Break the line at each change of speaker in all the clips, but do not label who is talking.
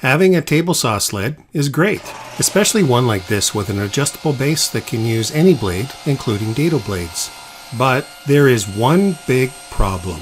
Having a table saw sled is great, especially one like this with an adjustable base that can use any blade, including dado blades. But there is one big problem.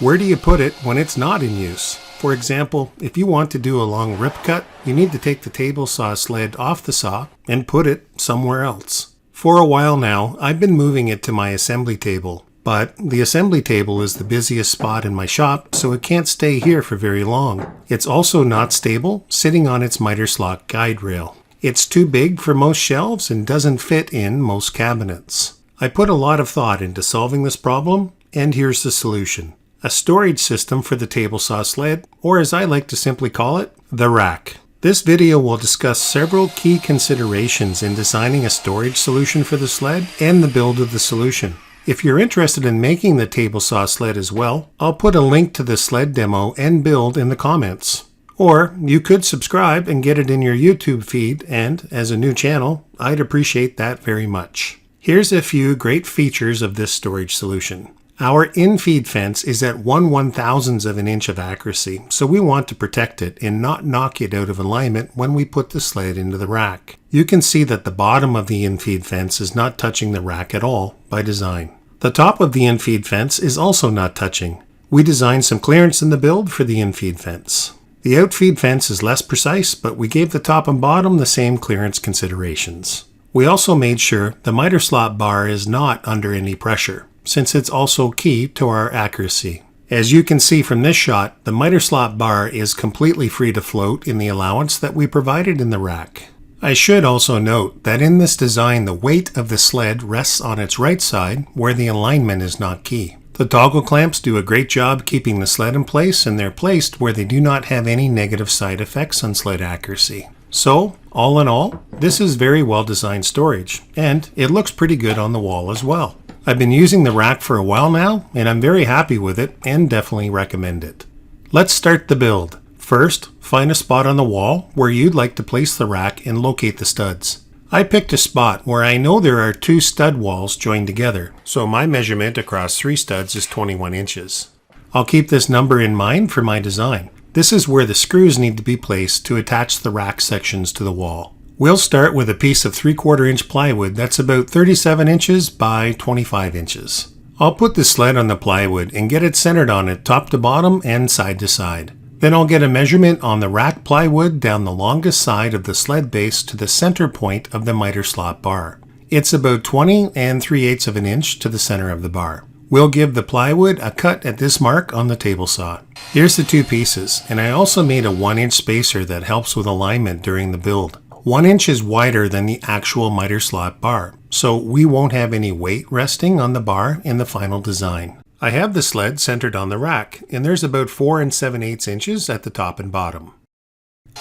Where do you put it when it's not in use? For example, if you want to do a long rip cut, you need to take the table saw sled off the saw and put it somewhere else. For a while now, I've been moving it to my assembly table, but the assembly table is the busiest spot in my shop, so it can't stay here for very long. It's also not stable, sitting on its miter slot guide rail. It's too big for most shelves and doesn't fit in most cabinets. I put a lot of thought into solving this problem, and here's the solution. A storage system for the table saw sled, or as I like to simply call it, the rack. This video will discuss several key considerations in designing a storage solution for the sled and the build of the solution. If you're interested in making the table saw sled as well, I'll put a link to the sled demo and build in the comments. Or you could subscribe and get it in your YouTube feed, and as a new channel, I'd appreciate that very much. Here's a few great features of this storage solution. Our in-feed fence is at 1/1000th of an inch of accuracy, so we want to protect it and not knock it out of alignment when we put the sled into the rack. You can see that the bottom of the in-feed fence is not touching the rack at all by design. The top of the in-feed fence is also not touching. We designed some clearance in the build for the in-feed fence. The out-feed fence is less precise, but we gave the top and bottom the same clearance considerations. We also made sure the miter slot bar is not under any pressure, since it's also key to our accuracy. As you can see from this shot, the miter slot bar is completely free to float in the allowance that we provided in the rack. I should also note that in this design, the weight of the sled rests on its right side, where the alignment is not key. The toggle clamps do a great job keeping the sled in place, and they're placed where they do not have any negative side effects on sled accuracy. So, all in all, this is very well designed storage, and it looks pretty good on the wall as well. I've been using the rack for a while now, and I'm very happy with it and definitely recommend it. Let's start the build. First, find a spot on the wall where you'd like to place the rack and locate the studs. I picked a spot where I know there are 2 stud walls joined together, so my measurement across 3 studs is 21 inches. I'll keep this number in mind for my design. This is where the screws need to be placed to attach the rack sections to the wall. We'll start with a piece of 3/4 inch plywood that's about 37 inches by 25 inches. I'll put the sled on the plywood and get it centered on it top to bottom and side to side. Then I'll get a measurement on the rack plywood down the longest side of the sled base to the center point of the miter slot bar. It's about 20 3/8 of an inch to the center of the bar. We'll give the plywood a cut at this mark on the table saw. Here's the 2 pieces, and I also made a 1-inch spacer that helps with alignment during the build. 1 inch is wider than the actual miter slot bar, so we won't have any weight resting on the bar in the final design. I have the sled centered on the rack, and there's about 4 7/8 inches at the top and bottom.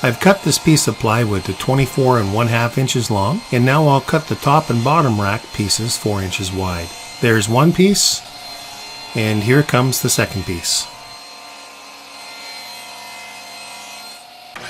I've cut this piece of plywood to 24 1/2 inches long, and now I'll cut the top and bottom rack pieces 4 inches wide. There's one piece, and here comes the second piece.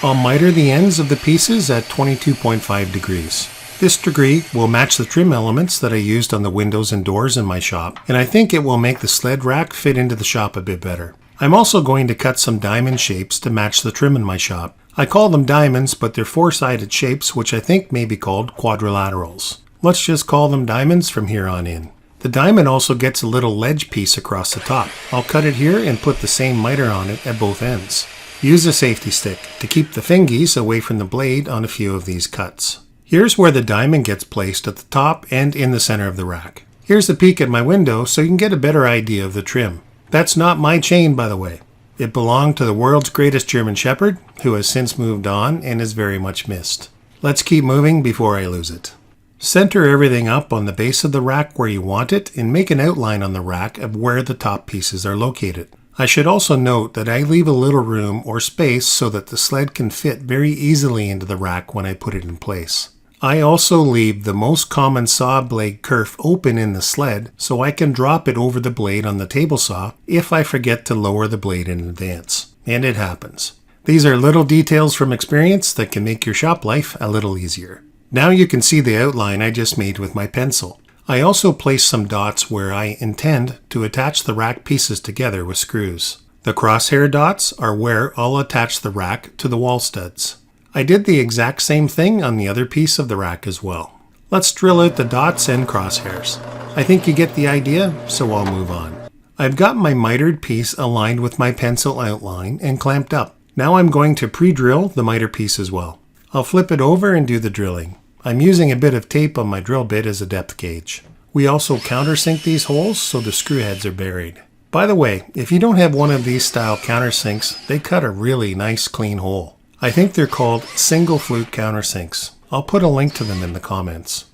I'll miter the ends of the pieces at 22.5 degrees. This degree will match the trim elements that I used on the windows and doors in my shop, and I think it will make the sled rack fit into the shop a bit better. I'm also going to cut some diamond shapes to match the trim in my shop. I call them diamonds, but they're 4-sided shapes, which I think may be called quadrilaterals. Let's just call them diamonds from here on in. The diamond also gets a little ledge piece across the top. I'll cut it here and put the same miter on it at both ends. Use a safety stick to keep the fingies away from the blade on a few of these cuts. Here's where the diamond gets placed at the top and in the center of the rack. Here's a peek at my window so you can get a better idea of the trim. That's not my chain, by the way. It belonged to the world's greatest German Shepherd, who has since moved on and is very much missed. Let's keep moving before I lose it. Center everything up on the base of the rack where you want it and make an outline on the rack of where the top pieces are located. I should also note that I leave a little room or space so that the sled can fit very easily into the rack when I put it in place. I also leave the most common saw blade kerf open in the sled so I can drop it over the blade on the table saw if I forget to lower the blade in advance. And it happens. These are little details from experience that can make your shop life a little easier. Now you can see the outline I just made with my pencil. I also placed some dots where I intend to attach the rack pieces together with screws. The crosshair dots are where I'll attach the rack to the wall studs. I did the exact same thing on the other piece of the rack as well. Let's drill out the dots and crosshairs. I think you get the idea, so I'll move on. I've got my mitered piece aligned with my pencil outline and clamped up. Now I'm going to pre-drill the miter piece as well. I'll flip it over and do the drilling. I'm using a bit of tape on my drill bit as a depth gauge. We also countersink these holes so the screw heads are buried. By the way, if you don't have one of these style countersinks, they cut a really nice clean hole. I think they're called single flute countersinks. I'll put a link to them in the comments.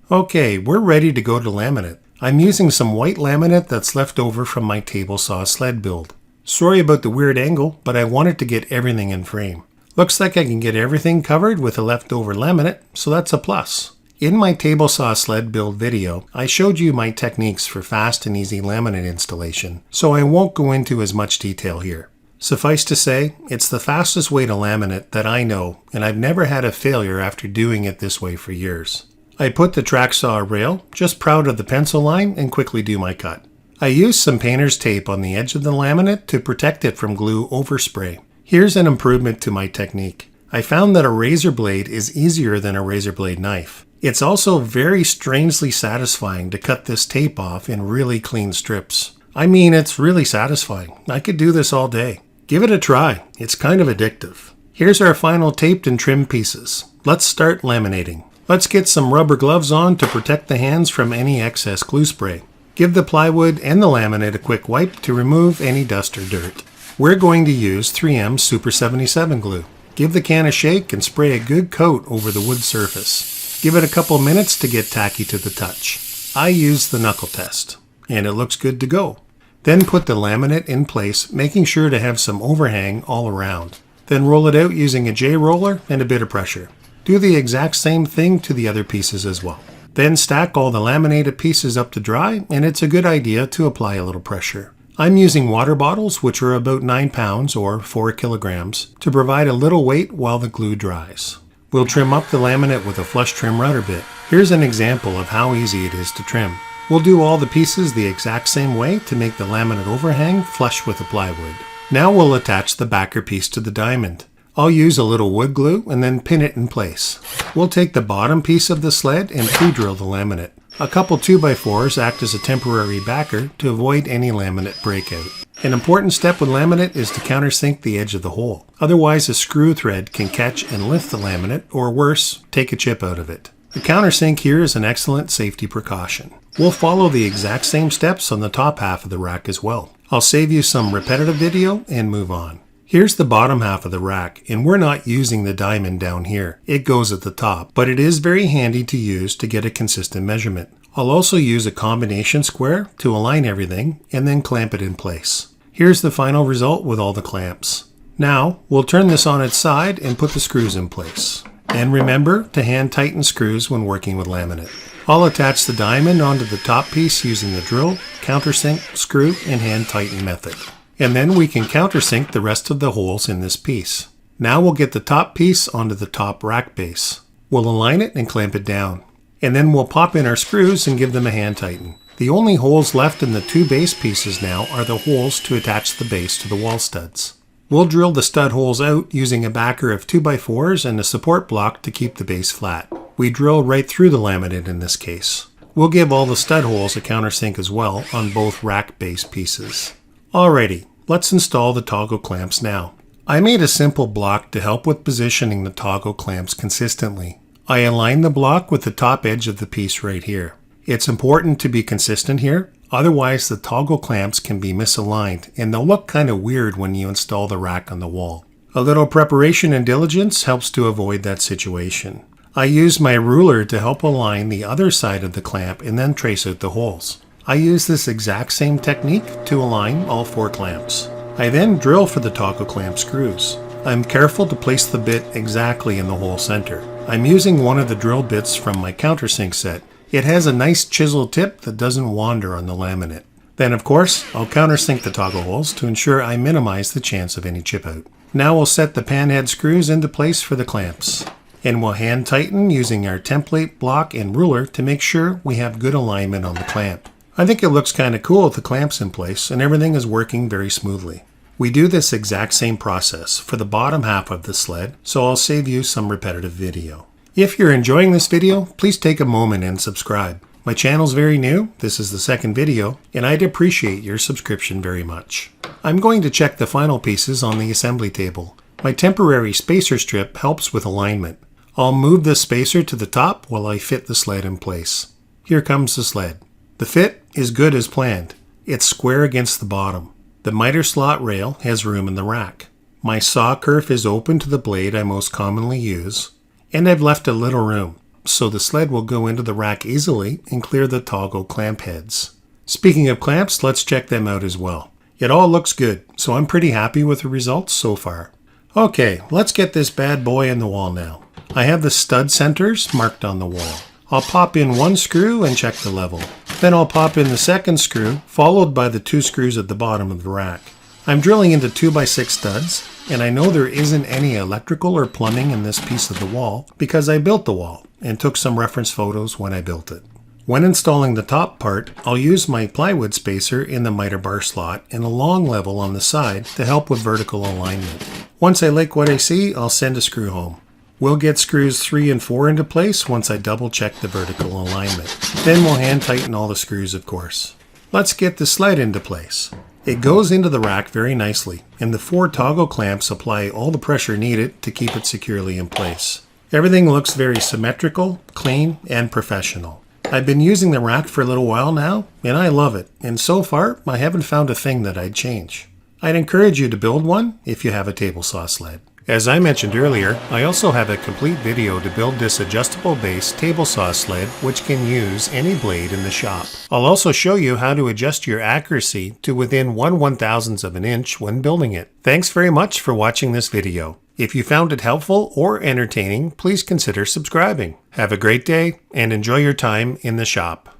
Okay, we're ready to go to laminate. I'm using some white laminate that's left over from my table saw sled build. Sorry about the weird angle, but I wanted to get everything in frame. Looks like I can get everything covered with the leftover laminate, so that's a plus. In my table saw sled build video, I showed you my techniques for fast and easy laminate installation, so I won't go into as much detail here. Suffice to say, it's the fastest way to laminate that I know, and I've never had a failure after doing it this way for years. I put the track saw rail, just proud of the pencil line, and quickly do my cut. I used some painter's tape on the edge of the laminate to protect it from glue overspray. Here's an improvement to my technique. I found that a razor blade is easier than a razor blade knife. It's also very strangely satisfying to cut this tape off in really clean strips. I mean, it's really satisfying. I could do this all day. Give it a try. It's kind of addictive. Here's our final taped and trimmed pieces. Let's start laminating. Let's get some rubber gloves on to protect the hands from any excess glue spray. Give the plywood and the laminate a quick wipe to remove any dust or dirt. We're going to use 3M Super 77 glue. Give the can a shake and spray a good coat over the wood surface. Give it a couple minutes to get tacky to the touch. I used the knuckle test, and it looks good to go. Then put the laminate in place, making sure to have some overhang all around. Then roll it out using a J-roller and a bit of pressure. Do the exact same thing to the other pieces as well. Then stack all the laminated pieces up to dry, and it's a good idea to apply a little pressure. I'm using water bottles, which are about 9 pounds or 4 kilograms, to provide a little weight while the glue dries. We'll trim up the laminate with a flush trim router bit. Here's an example of how easy it is to trim. We'll do all the pieces the exact same way to make the laminate overhang flush with the plywood. Now we'll attach the backer piece to the diamond. I'll use a little wood glue and then pin it in place. We'll take the bottom piece of the sled and pre-drill the laminate. A couple 2x4s act as a temporary backer to avoid any laminate breakout. An important step with laminate is to countersink the edge of the hole. Otherwise, a screw thread can catch and lift the laminate, or worse, take a chip out of it. The countersink here is an excellent safety precaution. We'll follow the exact same steps on the top half of the rack as well. I'll save you some repetitive video and move on. Here's the bottom half of the rack, and we're not using the diamond down here. It goes at the top, but it is very handy to use to get a consistent measurement. I'll also use a combination square to align everything and then clamp it in place. Here's the final result with all the clamps. Now, we'll turn this on its side and put the screws in place. And remember to hand tighten screws when working with laminate. I'll attach the diamond onto the top piece using the drill, countersink, screw, and hand tighten method. And then we can countersink the rest of the holes in this piece. Now we'll get the top piece onto the top rack base. We'll align it and clamp it down. And then we'll pop in our screws and give them a hand tighten. The only holes left in the two base pieces now are the holes to attach the base to the wall studs. We'll drill the stud holes out using a backer of 2x4s and a support block to keep the base flat. We drill right through the laminate in this case. We'll give all the stud holes a countersink as well on both rack base pieces. Alrighty, let's install the toggle clamps now. I made a simple block to help with positioning the toggle clamps consistently. I align the block with the top edge of the piece right here. It's important to be consistent here, otherwise the toggle clamps can be misaligned and they'll look kind of weird when you install the rack on the wall. A little preparation and diligence helps to avoid that situation. I use my ruler to help align the other side of the clamp and then trace out the holes. I use this exact same technique to align all 4 clamps. I then drill for the toggle clamp screws. I'm careful to place the bit exactly in the hole center. I'm using one of the drill bits from my countersink set. It has a nice chisel tip that doesn't wander on the laminate. Then of course, I'll countersink the toggle holes to ensure I minimize the chance of any chip out. Now we'll set the panhead screws into place for the clamps. And we'll hand tighten using our template block and ruler to make sure we have good alignment on the clamp. I think it looks kind of cool with the clamps in place and everything is working very smoothly. We do this exact same process for the bottom half of the sled, so I'll save you some repetitive video. If you're enjoying this video, please take a moment and subscribe. My channel's very new, this is the second video, and I'd appreciate your subscription very much. I'm going to check the final pieces on the assembly table. My temporary spacer strip helps with alignment. I'll move the spacer to the top while I fit the sled in place. Here comes the sled. The fit is good as planned. It's square against the bottom. The miter slot rail has room in the rack. My saw kerf is open to the blade I most commonly use, and I've left a little room, so the sled will go into the rack easily and clear the toggle clamp heads. Speaking of clamps, let's check them out as well. It all looks good, so I'm pretty happy with the results so far. Okay, let's get this bad boy in the wall now. I have the stud centers marked on the wall. I'll pop in one screw and check the level. Then I'll pop in the second screw, followed by the 2 screws at the bottom of the rack. I'm drilling into 2x6 studs, and I know there isn't any electrical or plumbing in this piece of the wall because I built the wall and took some reference photos when I built it. When installing the top part, I'll use my plywood spacer in the miter bar slot and a long level on the side to help with vertical alignment. Once I like what I see, I'll send a screw home. We'll get screws 3 and 4 into place once I double check the vertical alignment. Then we'll hand tighten all the screws, of course. Let's get the sled into place. It goes into the rack very nicely, and the 4 toggle clamps apply all the pressure needed to keep it securely in place. Everything looks very symmetrical, clean, and professional. I've been using the rack for a little while now, and I love it, and so far I haven't found a thing that I'd change. I'd encourage you to build one if you have a table saw sled. As I mentioned earlier, I also have a complete video to build this adjustable base table saw sled which can use any blade in the shop. I'll also show you how to adjust your accuracy to within 1/1000th of an inch when building it. Thanks very much for watching this video. If you found it helpful or entertaining, please consider subscribing. Have a great day and enjoy your time in the shop.